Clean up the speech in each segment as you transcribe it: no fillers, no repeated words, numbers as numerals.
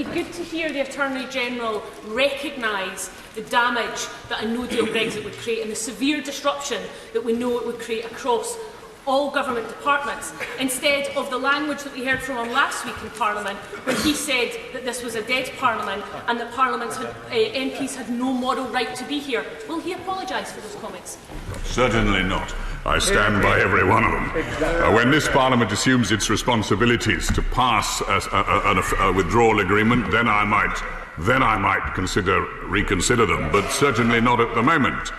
be good to hear the Attorney-General recognise the damage that a no deal Brexit would create and the severe disruption that we know it would create across all government departments, instead of the language that we heard from him last week in Parliament, when he said that this was a dead Parliament and that MPs had no moral right to be here. Will he apologise for those comments? Certainly not. I stand by every one of them. When this Parliament assumes its responsibilities to pass a withdrawal agreement, then I might reconsider them, but certainly not at the moment.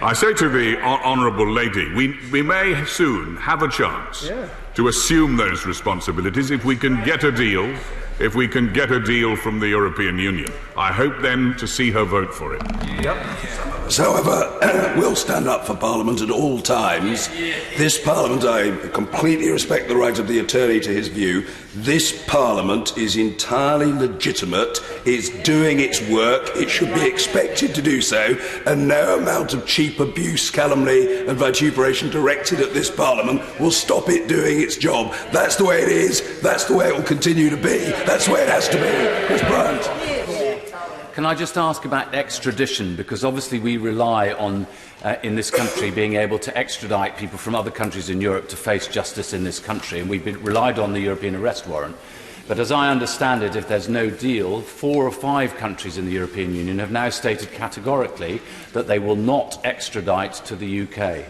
I say to the honourable lady, we may soon have a chance to assume those responsibilities if we can get a deal, from the European Union. I hope then to see her vote for it. However, we'll stand up for Parliament at all times. This Parliament, I completely respect the right of the attorney to his view. This Parliament is entirely legitimate. It's doing its work. It should be expected to do so. And no amount of cheap abuse, calumny and vituperation directed at this Parliament will stop it doing its job. That's the way it is. That's the way it will continue to be. That's the way it has to be. Chris Bryant. Can I just ask about extradition? Because obviously we rely on, in this country, being able to extradite people from other countries in Europe to face justice in this country, and we've relied on the European arrest warrant. But as I understand it, if there's no deal, 4 or 5 countries in the European Union have now stated categorically that they will not extradite to the UK.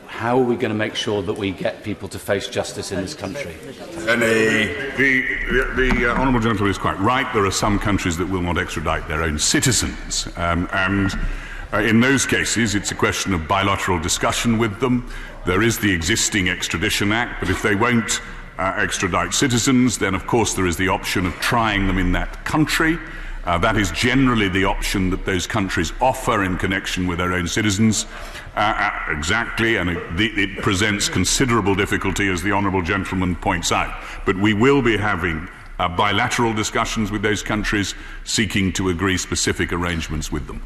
How are we going to make sure that we get people to face justice in this country? The honourable gentleman is quite right. There are some countries that will not extradite their own citizens. In those cases, it's a question of bilateral discussion with them. There is the existing Extradition Act, but if they won't extradite citizens, then of course there is the option of trying them in that country. That is generally the option that those countries offer in connection with their own citizens. Exactly, and it presents considerable difficulty, as the honourable gentleman points out. But we will be having bilateral discussions with those countries, seeking to agree specific arrangements with them.